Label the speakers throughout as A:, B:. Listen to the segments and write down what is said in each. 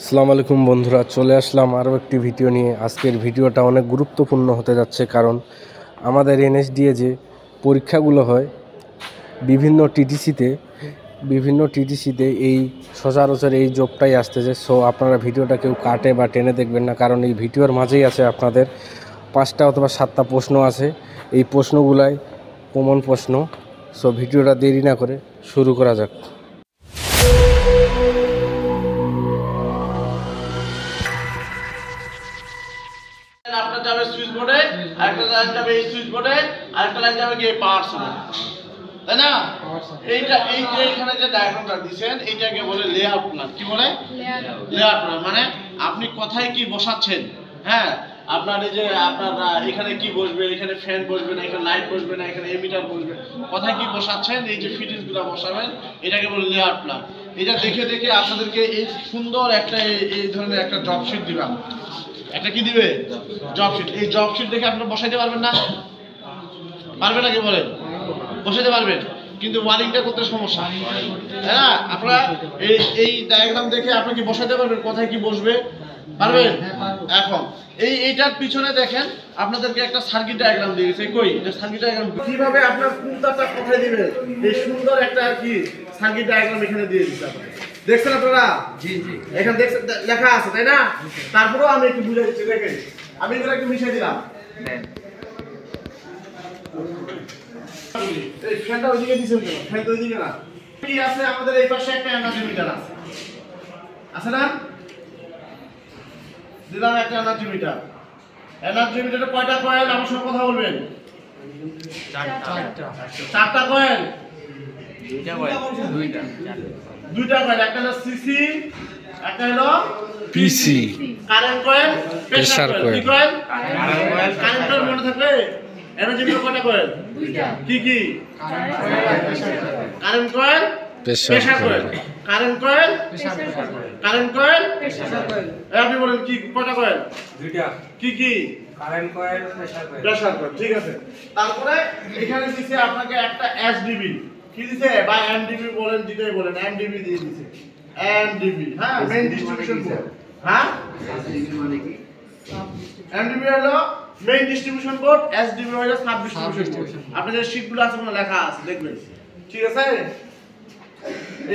A: আসসালামু আলাইকুম বন্ধুরা, চলে আসলাম আরও একটি ভিডিও নিয়ে। আজকের ভিডিওটা অনেক গুরুত্বপূর্ণ হতে যাচ্ছে, কারণ আমাদের এনএসডিএ যে পরীক্ষাগুলো হয় বিভিন্ন টিটিসিতে এই সচরাচর এই জবটাই আসতেছে। সো আপনারা ভিডিওটা কেউ কাটে বা টেনে দেখবেন না, কারণ এই ভিডিওর মাঝেই আছে আপনাদের 5টা অথবা 7টা প্রশ্ন আছে। এই প্রশ্নগুলাই কমন প্রশ্ন। সো ভিডিওটা দেরি না করে শুরু করা যাক।
B: আপনার যাবে সুইচ বোর্ডে, আরেকটা লাইন যাবে এই সুইচ বোর্ডে, আরেকটা লাইন যাবে গিয়ে পাওয়ার সাপ্লাই, তাই না? এই যে এখানে যে ডায়াগ্রামটা দিবেন এইটাকে বলে লেআউট প্ল্যান। কি বলে? Layout plan. মানে আপনি কোথায় কি বসাচ্ছেন, হ্যাঁ, আপনার এই যে আপনার এখানে কি বসবে, এখানে ফ্যান বসবে না, এখানে লাইট বসবে না, এখানে এমিটার বসবে, কোথায় কি বসাচ্ছেন, এই যে ফিটিংসগুলো বসাবেন, এটাকে বলে লেআউট প্ল্যান। এটা দেখে দেখে আপনাদেরকে এই সুন্দর একটা এই ধরনের একটা জব শিট দিলাম। একটা কি দিবে? Job sheet. এই জব শিট দেখে আপনারা বসাইতে পারবেন না? পারবেন না? কি বলেন? বসাইতে পারবেন, কিন্তু ওয়ারিংটা করতে সমস্যা, তাই না? আপনারা এই ডায়াগ্রাম দেখে আপনি কি বসাইতে পারবেন কোথায় কি বসবে? পারবেন? এখন এইটার পিছনে দেখেন আপনাদেরকে একটা সার্কিট ডায়াগ্রাম দিয়েছে। কই এটা সার্কিট ডায়াগ্রাম? কিভাবে আপনার কোন তারটা কোথায় দিবেন এই সুন্দর একটা কি সার্কিট ডায়াগ্রাম এখানে দিয়ে দিয়েছে আপনাদের। দেখছেন আপনারা? জি জি, এখানে দেখছেন লেখা আছে, তাই না? তারপরেও আমি একটু বুঝাই দিচ্ছি। দেখেন আমি এগুলো একটু মিশিয়ে দিলাম। এই ফ্যানটা ওইদিকে দিছেন কেন? ফ্যান তো ওইদিকে না। কি আছে আমাদের এই পাশে একটা এনার্জি মিটার আছে, আছে না? দিলাম একটা এনার্জি মিটার। এনার্জি মিটারে কয়টা কয়েল? আমার সঙ্গে কথা বলবেন। চারটা কয়েল। দুইটা কয়েল, একটা হলো সিসি, একটা হলো
A: PC.
B: Current coil, pressure coil. কি কয়েল? কারেন্ট কয়েল মনে থাকবে? এনার্জি মিটার কয়টা কয়েল? দুইটা। কি কি? Current coil, pressure coil. Current coil, current coil, pressure coil. আপনি বলেন কি কয়টা কয়েল? দুইটা। কি কি? Current coil, pressure coil. ঠিক আছে। তারপরে এখানে দিছে আপনাকে একটা এসডিবি। কি দিছে? বা এমডিবি বলেন, যেটাই বলেন, এমডিবি দিয়ে দিছে। এমডিবি, হ্যাঁ, মেইন ডিস্ট্রিবিউশন বোর্ড। হ্যাঁ, মানে কি? এমডিবি হলো মেইন ডিস্ট্রিবিউশন বোর্ড, এসডিবি হলো সাব ডিস্ট্রিবিউশন বোর্ড। আপনাদের শীটগুলো আছে, কোনো লেখা আছে, দেখবেন। ঠিক আছে?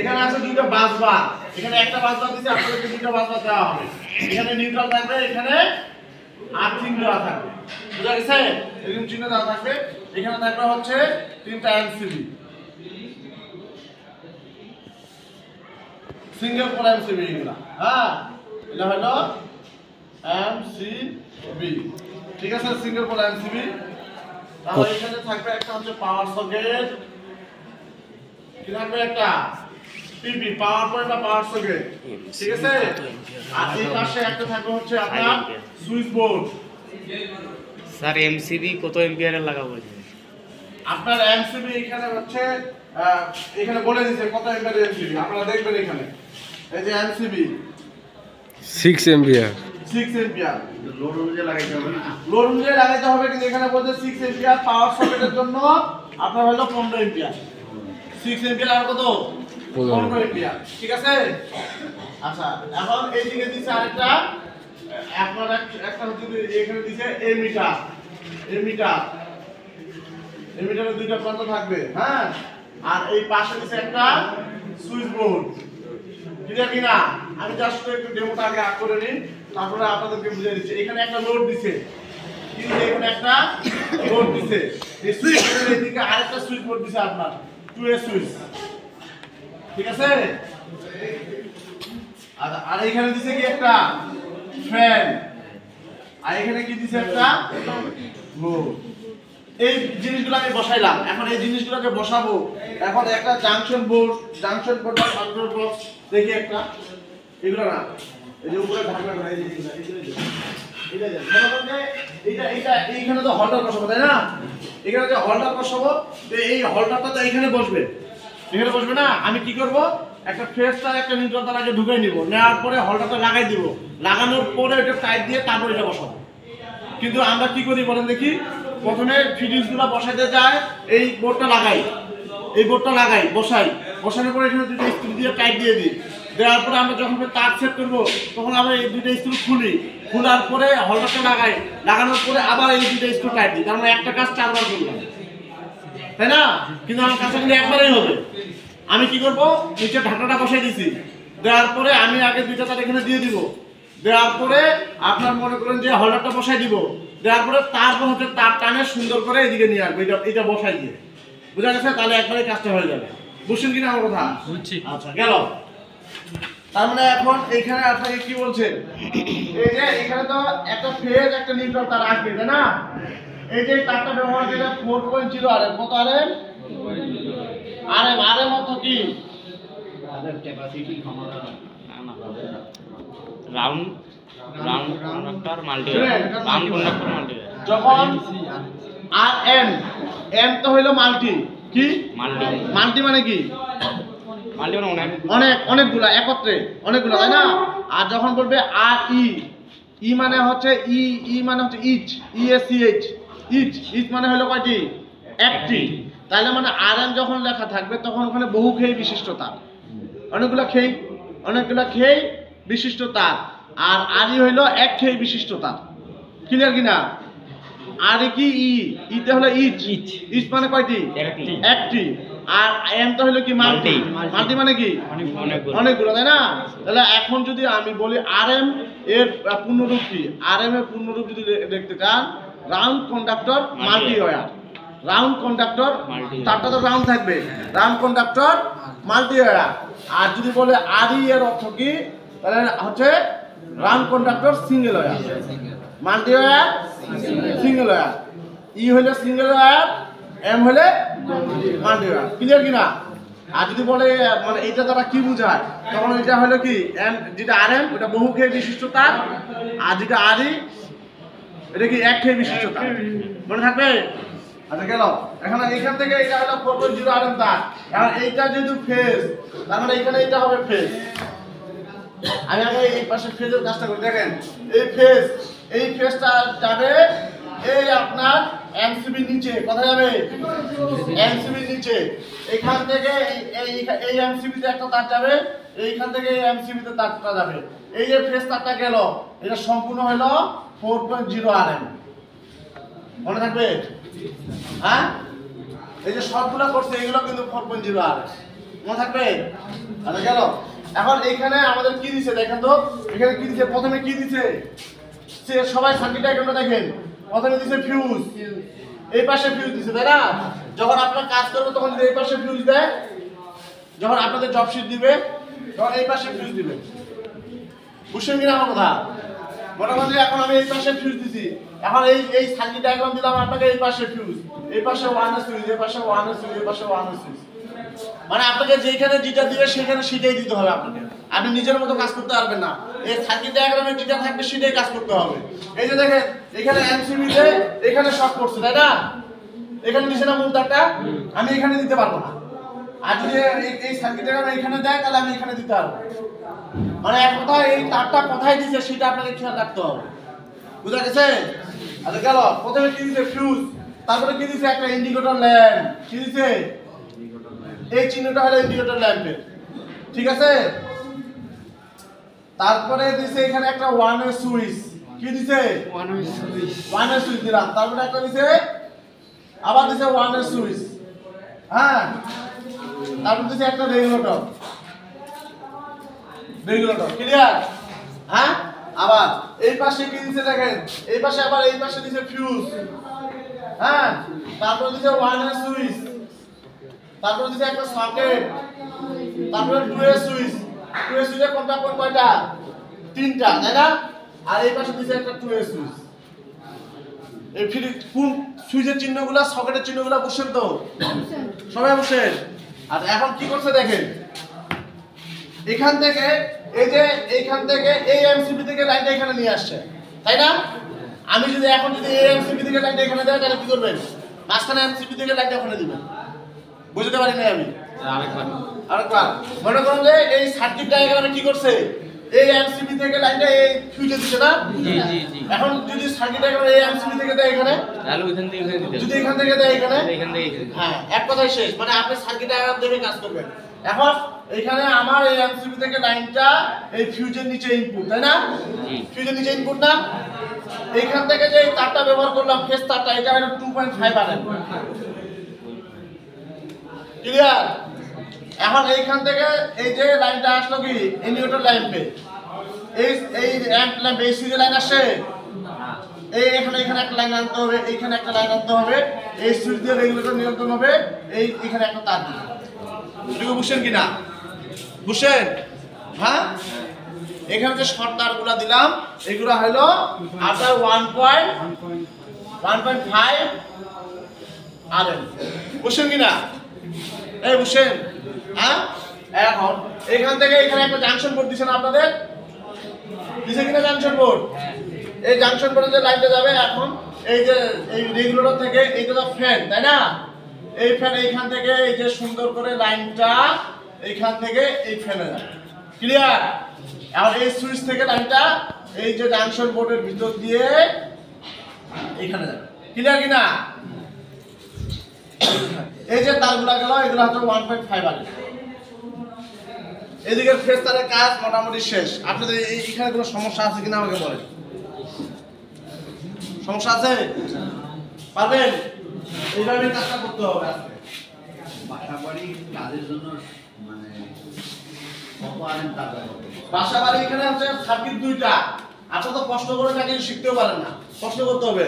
B: এখানে আছে দুইটা বাস বার। এখানে একটা বাস বার দিয়েছে, আপনাদেরকে দুইটা বাস বার দেওয়া হবে। এখানে নিউট্রাল থাকবে, এখানে আর্থিং দেওয়া থাকবে। বুঝা গেছে? এরকম চিহ্ন দেওয়া থাকবে। এখানে থাকবে হচ্ছে তিনটা এমসিবি, সিঙ্গেল কোর এমসিবি এগুলা। হ্যাঁ, এটা হলো এমসিবি। ঠিক আছে, সিঙ্গেল কোর এমসিবি। তাহলে এখানে থাকবে একটা হচ্ছে পাওয়ার সকেট। কি থাকবে? একটা পিপি, পাওয়ার পয়েন্ট বা পাওয়ার সকেট। ঠিক আছে? আর এই পাশে একটা থাকবে হচ্ছে আপনার সুইচ বোর্ড।
C: স্যার এমসিবি কত এম্পিয়ারের লাগাবো?
B: আপনার এমসিবি এখানে হচ্ছে এখানে বলে দিয়েছে কত এম্পিয়ার এমসিবি। আপনারা দেখবেন এখানে এই যে এমসিবি
A: 6 এম্পিয়ার।
B: 6 এম্পিয়ার। লোড অনুযায়ী লাগাইতে হবে। লোড অনুযায়ী লাগাইতে হবে, কিন্তু এখানে বলছে 6 এম্পিয়ার। পাওয়ার সকেটের জন্য আপনার হলো 15 এম্পিয়ার। 6 এম্পিয়ার আর কত? 15 এম্পিয়ার। ঠিক আছে? আচ্ছা, এখন এইদিকে দিছে আরেকটা, আপনার একটা হচ্ছে এখানে দিছে এমিটার। এমিটারে দুইটা প্রান্ত থাকবে, হ্যাঁ। আর এই পাশে দিছে একটা সুইচ বোর্ড। ক্লিয়ার কিনা? আমি জাস্ট একটু ডেমোটা আগে আগ করে নিই, তারপরে আপনাদেরকে বুঝিয়ে দিচ্ছি। এখানে একটা লোড দিছে, কিন্তু এখানে একটা লোড দিছে। এই সুইচ বোর্ডের এদিকে আরেকটা সুইচ বোর্ড দিছে আপনার 2A সুইচ। ঠিক আছে? আর এখানে দিছে কি একটা ফ্যান, আর এখানে কি দিছে একটা লোড। এই জিনিসগুলো আমি বসাইলাম। এখন এই জিনিসগুলোকে বসাবো। এখন একটা জাংশন বোর্ড বা কন্ট্রোল বক্স দেখি একটা। এগুলো না, এই যে উপরে ঢাকনা করা, এই যে এইটা এইখানে তো হল্ডার বসাবো, তাই না? এখানে যে হল্ডার বসাবো, এই হল্ডারটা তো এখানে বসবে, এখানে বসবে না? আমি কি করব? একটা ফ্রেশ তার একটা নিউট্রাল তার আগে ঢুকাই নিব, নেওয়ার পরে হল্ডারটা লাগাই দিব, লাগানোর পরে এটা টাইট দিয়ে তারপর এটা বসাবো। কিন্তু আমরা কি করি বলেন দেখি? প্রথমে ফিটিংসগুলো বসাইতে যায়, এই বোর্ডটা লাগাই, বসাই, বসানোর পরে এখানে দুটো স্ক্রু দিয়ে টাইট দিয়ে দিই, দেওয়ার পরে আমরা যখন তার সেট করবো তখন আমরা এই দুইটা স্ক্রু খুলি, খোলার পরে হোল্ডারটা লাগাই, লাগানোর পরে আবার এই দুইটা স্ক্রু টাইট দিই। তার মানে একটা কাজ 4 বার করলাম, তাই না? কিন্তু আমার কাজটা কিন্তু একবারেই হবে। আমি কি করব, নিচে ঢাকনাটা বসাই দিছি, দেওয়ার পরে আমি আগে দুইটা তার এখানে দিয়ে দিব, দেওয়ার পরে আপনার মনে করেন যে হোল্ডারটা বসাই দিব, দেওয়ার পরে তারপর হচ্ছে তার টানে সুন্দর করে এদিকে নিয়ে আসবো, এটা বসাই দিয়ে। বুঝা গেছে? তাহলে একবারে কাজটা হয়ে যাবে। বুঝছেন কিনা আমার কথা? বুঝছি। আচ্ছা, গেল। তার মানে এখন এইখানে আপনাকে কি বলছেন, এই যে এখানে তো একটা ফেজ একটা নিউট্রাল তার আসবে, তাই না? এই যে তারটা ব্যবহার করে 4.0 আরএম, কত আরএম? আরএম অর্থ কি?
C: রাউন্ড কন্ডাক্টর মাল্টি
B: যখন আরএম, এম তো হইলো মাল্টি, কি মাল্টি মানে কি? অনেকগুলা একত্রে, অনেকগুলা, তাই না? আর যখন বলবে আর ই মানে হচ্ছে ই মানে হচ্ছে ইচ, ইএসিএইচ, ইচ মানে হলো কয়টি? একটি। তাহলে মানে আরএম যখন লেখা থাকবে তখন ওখানে বহুক্ষেয়ী বিশিষ্ট তার, অনেকগুলা খেই বিশিষ্ট তার। আর আরই হইলো একক্ষেয়ী বিশিষ্ট তার। ক্লিয়ার কিনা? আর কি ইতে হলো ইচ মানে কয়টি? একটি। আর এম তো হলো কি? মাল্টি মানে কি? অনেকগুলো, তাই না? তাহলে এখন যদি আমি বলি আরএম এর পূর্ণরূপ কি, আরএম এর পূর্ণরূপ যদি দেখতে চান, round conductor multi wire. Round conductor, তারটা তো রাউন্ড থাকবে, রাউন্ড কন্ডাক্টর মাল্টি ওয়্যার। আর যদি বলে আরই এর অর্থ কি, তাহলে হচ্ছে round conductor single wire, multi wire single wire. E হলে সিঙ্গেল ওয়্যার, এম হলে মাল্টি ওয়্যার। ক্লিয়ার কিনা? আর যদি বলে মানে এটা দ্বারা কি বোঝায়, তখন এটা হলো কি, এম যেটা আরএম ওটা বহুক্ষেয়ী বিশিষ্ট তার, আর যেটা আরই এটা কি একক্ষেয়ী বিশিষ্ট তার। মনে থাকবে? আচ্ছা, গেল। এখন এইখান থেকে এটা হলো 4.0 আরএম তার। এখন এইটা যেহেতু ফেজ, তার মানে এখানে এটা হবে ফেজ। আমি আগে এই পাশে ফেজের কাজটা করি। দেখেন এই ফেজটা যাবে এই আপনার এমসিবি নিচে। কোথায় যাবে? এমসিবি নিচে। এখান থেকে এই এমসিবি তে একটা তার যাবে, এইখান থেকে এই এমসিবি তে তারটা যাবে। এই যে ফেজ তারটা গেল, এটা সম্পূর্ণ হলো 4.0 আরএম। মনে থাকবে? হ্যাঁ, এই যে সবগুলো করছে এগুলো কিন্তু 4.0 আরএম। মনে থাকবে? আচ্ছা, গেল। এখন এইখানে আমাদের কি দিছে দেখেন তো, এখানে কি দিছে? প্রথমে কি দিছে? সবাই সার্কিট ডায়াগ্রামটা দেখেন। প্রথমে দিছে ফিউজ, এই পাশে ফিউজ দিছে, তাই না? যখন আপনারা কাজ করবে তখন যদি এই পাশে ফিউজ দেয়, যখন আপনাদের জব শিট দিবে তখন এই পাশে ফিউজ দিবে। বুঝছেন কিনা আমার কথা? মোটামুটি এখন আমি এই পাশে ফিউজ দিছি, এখন এই সার্কিট ডায়াগ্রাম দিলাম আপনাকে, এই পাশে ফিউজ, এই পাশে 1 এর সুইচ, এই পাশে 1 এর সুইচ, এই পাশে 1 এর সুইচ। মানে আপনাকে যেখানে যেটা দিবে সেখানে সেটাই দিতে হবে আপনাকে। আপনি নিজের মতো কাজ করতে পারবেন না, এই সার্কিট ডায়াগ্রামে যেটা থাকবে সেটাই কাজ করতে হবে। এই যে দেখেন এখানে এমসিবি তে এখানে শর্ট করছে, তাই না? এখানে দিছে না মূল তারটা, আমি এখানে দিতে পারবো না। আর যদি এই সার্কিট ডায়াগ্রাম এখানে দেয় তাহলে আমি এখানে দিতে পারবো। মানে এক কথা এই তারটা কোথায় দিছে সেটা আপনাকে খেয়াল রাখতে হবে। বুঝা গেছে? আচ্ছা, গেল। প্রথমে কি দিছে? ফিউজ। তারপরে কি দিছে? একটা ইন্ডিকেটর ল্যাম্প। কি দিছে? এই চিহ্নটা হলো ইন্ডিকেটর ল্যাম্পের, ঠিক আছে? তারপরে দিছে এখানে একটা 1 এর সুইচ। কি দিছে? 1 এর সুইচ দিলাম। তারপরে একটা দিছে, আবার দিছে 1 এর সুইচ। হ্যাঁ, তারপর দিছে একটা রেগুলেটর। ক্লিয়ার? হ্যাঁ, আবার এই পাশে কি দিছে দেখেন, এই পাশে আবার এই পাশে দিছে ফিউজ। হ্যাঁ, তারপর দিছে 1 এর সুইচ, তারপর দিছে একটা সকেট, তারপরে 2 এর সুইচ। 2 এর সুইচে কোনটা কয়টা? 3টা, তাই না? আর এই পাশে দিছে একটা 2 এর সুইচ। এই কোন সুইচের চিহ্নগুলো, সকেটের চিহ্নগুলো বুঝছেন তো? সবাই বুঝছেন? আর এখন কি করছে দেখেন, এখান থেকে এইখান থেকে এই এমসিবি থেকে লাইনটা এখানে নিয়ে আসছে, তাই না? আমি যদি এখন এই এমসিবি থেকে লাইনটা এখানে দেয় তাহলে কি করবেন? মাঝখানে এমসিবি থেকে লাইনটা ওখানে দিবেন। বুঝতে পারি না আমি? আরেকবার মনে করেন যে এই সার্কিট ডায়াগ্রামে কি করছে, এই এমসিবি থেকে লাইনটা এই ফিউজে দিছে না? এখন যদি সার্কিট ডায়াগ্রামে এই এমসিবি থেকে দেয় এখানে, তাহলে ওইখান থেকে এখানে দিতে, যদি এখান থেকে দেয় এখানে, হ্যাঁ, এক কথাই শেষ। মানে আপনি সার্কিট ডায়াগ্রাম দেখে কাজ করবেন। এখন এখানে আমার এই এমসিবি থেকে লাইনটা এই ফিউজের নিচে ইনপুট, তাই না? ফিউজের নিচে ইনপুট না? এইখান থেকে যে এই তারটা ব্যবহার করলাম ফেস তারটা, এটা হলো 2.5 আরএম। ক্লিয়ার? এখন এইখান থেকে এই যে লাইনটা আসলো কি ইনভার্টার ল্যাম্পে, এই ল্যাম্প এই সুইচে লাইন আসে, এখানে একটা লাইন আনতে হবে, এইখানে একটা লাইন আনতে হবে, এই সুইচ দিয়ে রেগুলেটর নিয়ন্ত্রণ হবে, এখানে একটা তার দিবে। এটুকু বুঝছেন কিনা? বুঝছেন? হ্যাঁ, এখানে যে শর্ট তারগুলো দিলাম এগুলো হলো আপনার 1.5 আরএম। বুঝছেন কিনা? এই বুঝছেন? হ্যাঁ, এখন এখান থেকে এখানে একটা জাংশন বোর্ড দিছেন আপনাদের, দিছে কিনা জাংশন বোর্ড? এই জাংশন বোর্ডে যে লাইনটা যাবে, এখন এই যে এই রেগুলেটর থেকে এইটা তো ফ্যান, তাই না? এই ফ্যান এইখান থেকে এই যে সুন্দর করে লাইনটা এইখান থেকে এই ফ্যানে যাবে। ক্লিয়ার? আর এই সুইচ থেকে লাইনটা এই যে জাংশন বোর্ডের ভিতর দিয়ে এইখানে যাবে। ক্লিয়ার কিনা? এই যে তারগুলা গেল, এগুলো হচ্ছে 1.5 আরএম। এদিকে ফেস তারের কাজ মোটামুটি শেষ। আপনাদের এইখানে কোনো সমস্যা আছে কিনা আমাকে বলেন। সমস্যা আছে? পারবেন? এইভাবে কাজটা করতে হবে।
D: বাসাবাড়ি কাজের জন্য মানে কত আনেন টাকা?
B: বাসাবাড়ি এখানে হচ্ছে সার্কিট দুইটা। আপনি তো কষ্ট করে নাকি শিখতেও পারেন না, কষ্ট করতে হবে।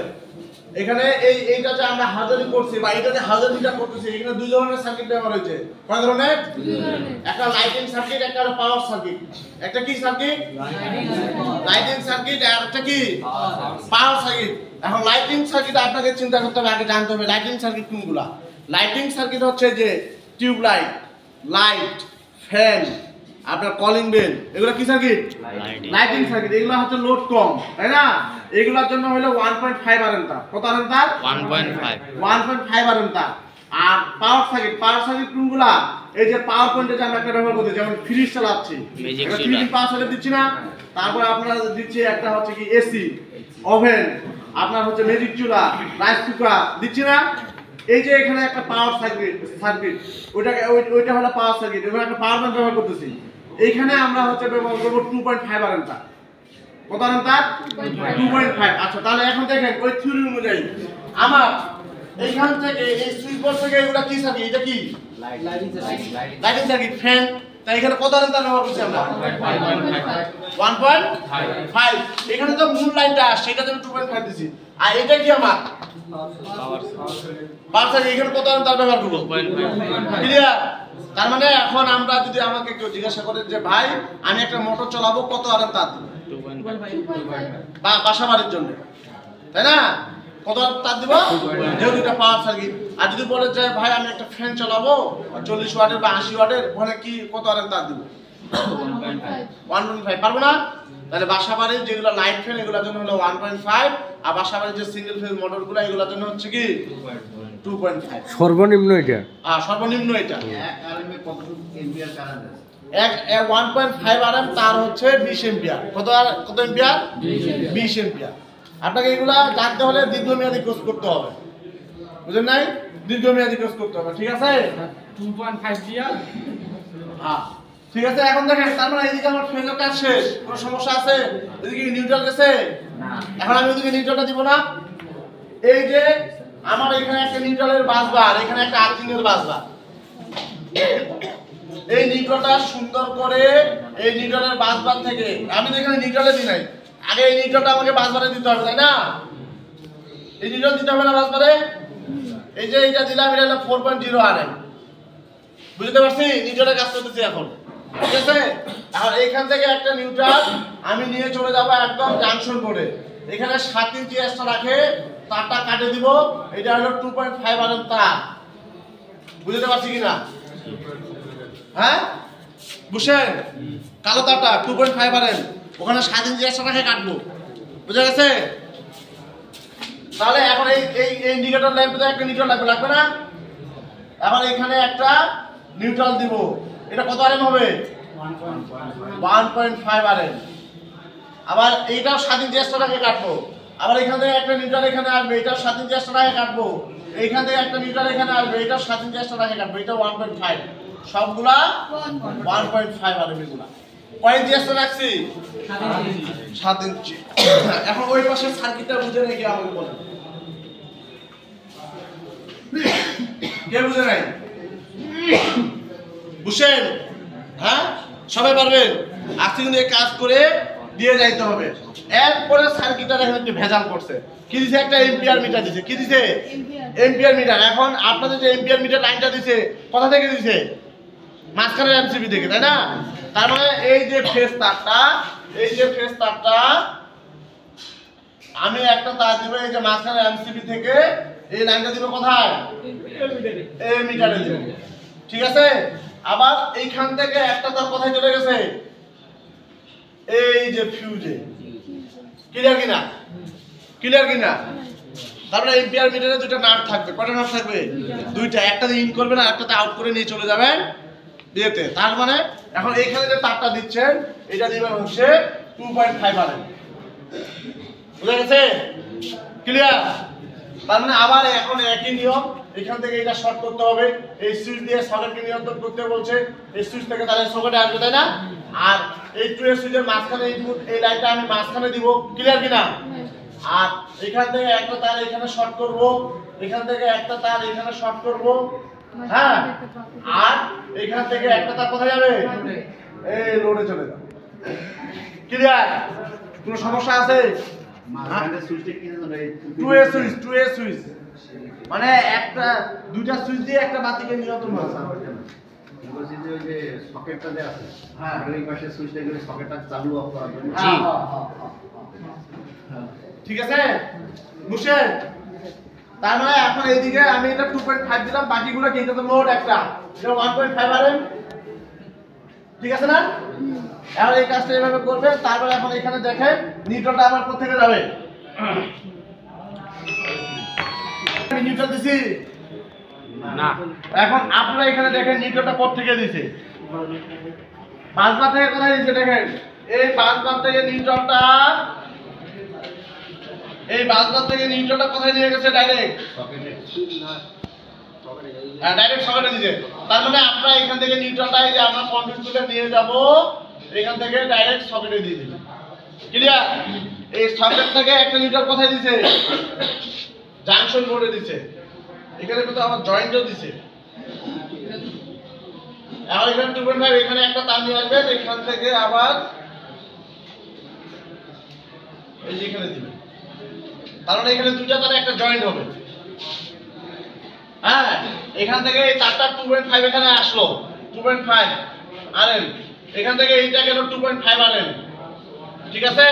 B: এখানে এইটা যে আমরা হাজারি করছি বা এটা যে হাজারিটা করতেছি, এখানে দুই ধরনের সার্কিট ব্যবহার হয়েছে। কয় ধরনের? একটা লাইটিং সার্কিট, একটা হলো পাওয়ার সার্কিট। একটা কি সার্কিট? লাইটিং সার্কিট, আর একটা কি পাওয়ার সার্কিট। এখন লাইটিং সার্কিট আপনাকে চিন্তা করতে হবে, আগে জানতে হবে লাইটিং সার্কিট কোনগুলা। লাইটিং সার্কিট হচ্ছে যে টিউব লাইট, লাইট, ফ্যান, আপনার কলিং বেল, এগুলো কি সার্কিট? Lighting circuit. এগুলো হচ্ছে লোড কম, তাই না? এগুলোর জন্য হলো 1.5 আরএম তার। কত আরএম তার? 1.5 আরএম তার। আর পাওয়ার সার্কিট কোনগুলা? এই যে পাওয়ার পয়েন্টে যে আমরা একটা ব্যবহার করতে, যেমন ফ্রিজ চালাচ্ছি, ফ্রিজ পাওয়ার সার্কিট দিচ্ছি না? তারপর আপনারা দিচ্ছি একটা হচ্ছে কি এসি, ওভেন, আপনার হচ্ছে ম্যাজিক চুলা, রাইস কুকার দিচ্ছি না? এই যে এখানে একটা পাওয়ার সার্কিট, ওইটা হলো পাওয়ার সার্কিট। এখানে একটা পাওয়ার ব্যাংক ব্যবহার করতেছি। এইখানে আমরা হচ্ছে ব্যবহার করব 2.5 আরএম তার। কত আরএম তার? 2.5। আচ্ছা, তাহলে এখন দেখেন ওই থিওরি অনুযায়ী আমার এইখান থেকে এই সুইচ বোর্ড থেকে এগুলা কি সার্কিট? এটা কি লাইটিং সার্কিট, ফ্যান। তাই এখানে কত আরএম তার ব্যবহার করছি আমরা? 1.5। এখানে তো মূল লাইনটা আসছে, এটা জন্য 2.5 দিছি। আর এটা কি আমার পাওয়ার সার্কিট, এখানে কত আরএম তার ব্যবহার করব? 2.5। ক্লিয়ার? তার মানে এখন আমরা যদি আমাকে কেউ জিজ্ঞাসা করে যে ভাই আমি একটা মোটর চালাবো, কত আরএম তার দিব? 2.5। বাসা বাড়ির জন্য, তাই না? কত আরএম তার দিব? যেহেতু এটা পাওয়ার সার্কিট। আর যদি বলে যে ভাই আমি একটা ফ্যান চালাবো 40 ওয়াটের বা 80 ওয়াটের, ওখানে কি কত আরএম তার দিব? 1.5। পারবো না? তাহলে বাসা বাড়ির যেগুলো লাইট ফ্যান এগুলোর জন্য হলো 1.5, আর বাসা বাড়ির যে সিঙ্গেল ফেজ মোটরগুলো এগুলোর জন্য হচ্ছে কি 2.5।
A: সর্বনিম্ন এটা?
B: সর্বনিম্ন এটা।
D: এক আরএমে কতটুকু এম্পিয়ার কারেন্ট আছে?
B: 1.5 আরএম তার হচ্ছে 20 এম্পিয়ার। কত এম্পিয়ার? 20 এম্পিয়ার। আপনাকে এগুলা জানতে হলে দীর্ঘমেয়াদী কোর্স করতে হবে। বুঝলেন নাই? দীর্ঘমেয়াদী কোর্স করতে হবে। ঠিক আছে?
C: 2.5 দিয়া।
B: হ্যাঁ, ঠিক আছে। এখন দেখেন, তার মানে এইদিকে আমার ফেজের কাজ শেষ। কোনো সমস্যা আছে? এদিকে নিউট্রাল গেছে না? এখন আমি ওদিকে নিউট্রালটা দিব না। এই যে আমার এখানে একটা নিউট্রালের বাসবার, এখানে একটা আর্থিং এর বাসবার। এই নিউট্রালটা সুন্দর করে এই নিউট্রালের বাসবার থেকে, আমি এখানে নিউট্রালে দিই নাই, আগে এই নিউট্রালটা আমাকে বাসবারে দিতে হবে, তাই না? এই নিউট্রাল দিতে হবে না বাসবারে? এই যে এইটা দিলাম, এটা হলো 4.0 আরএম। বুঝতে পারছি? নিউট্রালের কাজ করতেছি এখন। ঠিক আছে? এখন এইখান থেকে একটা নিউট্রাল আমি নিয়ে চলে যাব একদম জাংশন বোর্ডে। এখানে 7 ইঞ্চি এক্সট্রা রাখে তারটা কাটে দিব। এটা হলো 2.5 আরএম তার। বুঝতে পারছি কিনা? হ্যাঁ, বুঝছেন? কালো তারটা 2.5 আরএম, ওখানে 7 ইঞ্চি এক্সট্রা রাখে কাটবো। বুঝা গেছে? তাহলে এখন এই ইন্ডিকেটর ল্যাম্পে একটা নিউট্রাল লাগবে না? এখন এখানে একটা নিউট্রাল দিব। এটা কত আরএম হবে? 1.5 আরএম। আবার এইটাও 7 ইঞ্চি এক্সট্রা রাখে কাটবো। আবার এখান থেকে একটা নিউট্রাল এখানে আসবে, এটাও 7 ইঞ্চি এক্সট্রা রাখে কাটবো। এইখান থেকে একটা নিউট্রাল এখানে আসবে, এটাও 7 ইঞ্চি এক্সট্রা রাখে কাটবো। এটা 1.5। সবগুলা 1.5 আরএম এগুলা কয় ইঞ্চি এক্সট্রা রাখছি 7 ইঞ্চি এখন ওই পাশের সার্কিটটা বুঝে নাকি আমাকে বলেন কে বুঝে নাই বুঝছেন হ্যাঁ সবাই পারবেন আজকে কিন্তু এই কাজ করে দিয়ে যাইতে হবে এরপরে সার্কিটটা এখানে একটু ভেজাল করছে কি দিছে একটা এম্পিয়ার মিটার দিছে কি দিছে এম্পিয়ার মিটার এখন আপনাদের যে এম্পিয়ার মিটার লাইনটা দিছে কোথা থেকে দিছে মাঝখানের এমসিবি থেকে তাই না তার মানে এই যে ফেজ তারটা আমি একটা তার দিব এই যে মাঝখানের এমসিবি থেকে এই লাইনটা দিব কোথায় এই মিটারে দিব ঠিক আছে আবার এইখান থেকে একটা তার কোথায় চলে গেছে এই যে ফিউজে ক্লিয়ার কিনা তারপরে এম্পিয়ার মিটারে দুটো নাট থাকবে কয়টা নাট থাকবে দুইটা একটাতে ইন করবেন আর একটাতে আউট করে নিয়ে চলে যাবেন বিয়েতে তার মানে এখন এইখানে যে তারটা দিচ্ছেন এটা দিবেন হচ্ছে 2.5 আরএম বুঝা গেছে ক্লিয়ার তার মানে আবার এখন একই নিয়ম এখান থেকে এটা শর্ট করতে হবে এই সুইচ দিয়ে সকেটকে নিয়ন্ত্রণ করতে বলছে এই সুইচ থেকে তাহলে সকেটে আসবে তাই না আর এই টু এর সুইচের মাঝখানে ইনপুট এই লাইনটা আমি মাঝখানে দিব ক্লিয়ার কিনা আর এখান থেকে একটা তার এখানে শর্ট করব এখান থেকে একটা তার এখানে শর্ট করব হ্যাঁ আর এখান থেকে একটা তার কোথায় যাবে এই লোডে চলে যাবে ক্লিয়ার কোনো সমস্যা আছে
D: মাঝখানে সুইচটা কি জানো এই
B: 2 এ সুইচ মানে একটা দুইটা সুইচ দিয়ে একটা বাতিকে নিয়ন্ত্রণ করা
D: বলছি যে ওই যে সকেটটা যে আছে
B: হ্যাঁ
D: ওই পাশে সুইচটা করে সকেটটা চালু অফ করার জন্য
C: জি।
B: ঠিক আছে বুঝছেন তার মানে এখন এইদিকে আমি এটা 2.5 দিলাম বাকিগুলো কি এটা তো লোড একটা এটা 1.5 আরএম ঠিক আছে না এখন এই কাজটা এভাবে করবে তারপর এখন এখানে দেখেন নিউট্রালটা আমার কোথা থেকে যাবে আমি নিউট্রাল দিছি
C: না
B: এখন আপনারা এখানে দেখেন নিউট্রালটা কোথা থেকে দিছে বাসবার থেকে কোথায় দিছে দেখেন এই বাসবার থেকে নিউট্রালটা কোথায় নিয়ে গেছে ডাইরেক্ট
D: সকেটে
B: ডাইরেক্ট সকেটে দিছে তার মানে আপনারা এখান থেকে নিউট্রালটা এই যে আমরা কন্ট্রোল তুলে নিয়ে যাব এখান থেকে ডাইরেক্ট সকেটে দিয়ে দিবেন ক্লিয়ার এই সকেট থেকে একটা নিউট্রাল কোথায় দিছে জাংশন বোর্ডে দিছে এখানে কিন্তু আবার জয়েন্টও দিছে এখন এখানে 2.5 এখানে একটা তার নিয়ে আসবেন এখান থেকে আবার এই যে এখানে দিবেন কারণ এখানে দুইটা তারে একটা জয়েন্ট হবে হ্যাঁ এখান থেকে এই তারটা 2.5 এখানে আসলো 2.5 আরএম এখান থেকে এইটা গেল 2.5 আরএম ঠিক আছে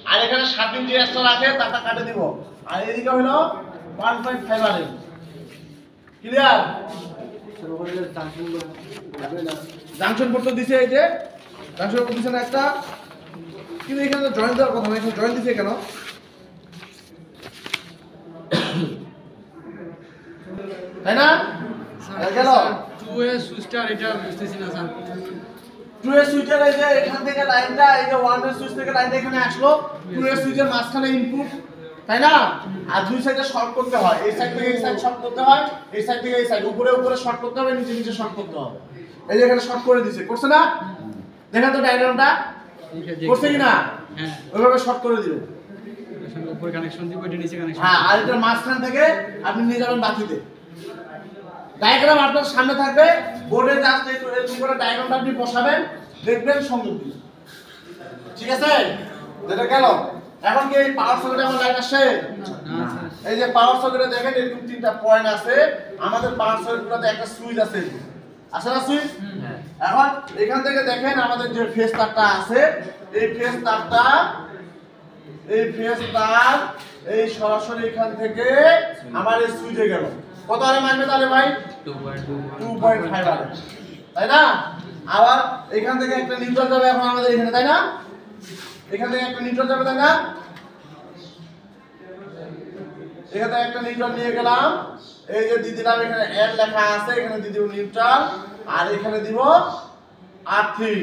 B: আর এখানে 7 ইঞ্চি এক্সট্রা আছে তারটা কাটে দিব আর এদিকে হলো 1.5 আরএম ক্লিয়ার জাংশন বোর্ড তো দিছে এই যে জাংশন বোর্ড দিছে না একটা কিন্তু এখানে তো জয়েন্ট দেওয়ার কথা না এখানে জয়েন্ট দিছে কেন তাই না গেল
E: 2 এর সুইচটার এটা বুঝতেছি না স্যার
B: 2 এর সুইচের এই যে এখান থেকে লাইনটা এই যে 1 এর সুইচ থেকে লাইনটা এখানে আসলো 2 এর সুইচের মাঝখানে ইনপুট তাই না আর দুই সাইডে শর্ট করতে হয় এই সাইড থেকে এই সাইড শর্ট করতে হয় এই সাইড থেকে এই সাইড উপরে শর্ট করতে হবে নিচে শর্ট করতে হবে এই যে এখানে শর্ট করে দিয়েছে করছে না দেখেন তো ডায়াগ্রামটা করছে কি না
E: হ্যাঁ
B: ওইভাবে শর্ট করে দিবেন
E: এর সঙ্গে উপরে কানেকশন দিব এটা নিচে কানেকশন
B: হ্যাঁ আর এটার মাঝখান থেকে আপনি নিয়ে যাবেন বাতিতে ডায়াগ্রাম আপনার সামনে থাকবে বোর্ডে জাস্ট এই উপরে ডায়াগ্রামটা আপনি বসাবেন দেখবেন সংযোগ দিন ঠিক আছে যেটা গেল এখন কি এই পাওয়ার সকেটে আমার লাইন আসছে
E: না স্যার
B: এই যে পাওয়ার সকেটে দেখেন এরকম তিনটা পয়েন্ট আছে আমাদের পাওয়ার সকেটগুলোতে একটা সুইচ আছে আছে না সুইচ এখন এখান থেকে দেখেন আমাদের যে ফেজ তারটা আছে এই ফেজ তার এই সরাসরি এখান থেকে আমার এই সুইচে গেল কত আরে মানবে তাহলে ভাই 2.5 আরে তাই না আবার এখান থেকে একটা নিউট্রাল যাবে এখন আমাদের এখানে তাই না এখান থেকে একটা নিউট্রাল যাবে তাই না এখান থেকে একটা নিউট্রাল নিয়ে গেলাম এই যে দিয়ে দিলাম এখানে এল লেখা আছে এখানে দিয়ে দিব নিউট্রাল আর এখানে দিব আর্থিং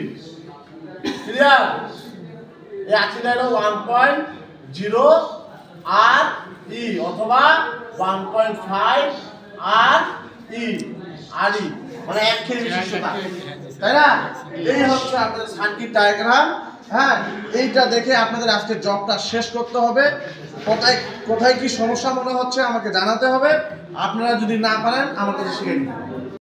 B: ক্লিয়ার এই আর্থিংটা হলো 1.0 আর ই অথবা 1.5 আর ই মানে 1 কেজি বিশিষ্টতা, তাই না? এই হচ্ছে আপনাদের সার্কিট ডায়াগ্রাম। হ্যাঁ, এইটা দেখে আপনাদের আজকে জবটা শেষ করতে হবে। কোথায় কোথায় কি সমস্যা মনে হচ্ছে আমাকে জানাতে হবে। আপনারা যদি না পারেন আমার কাছে শিখে নিন।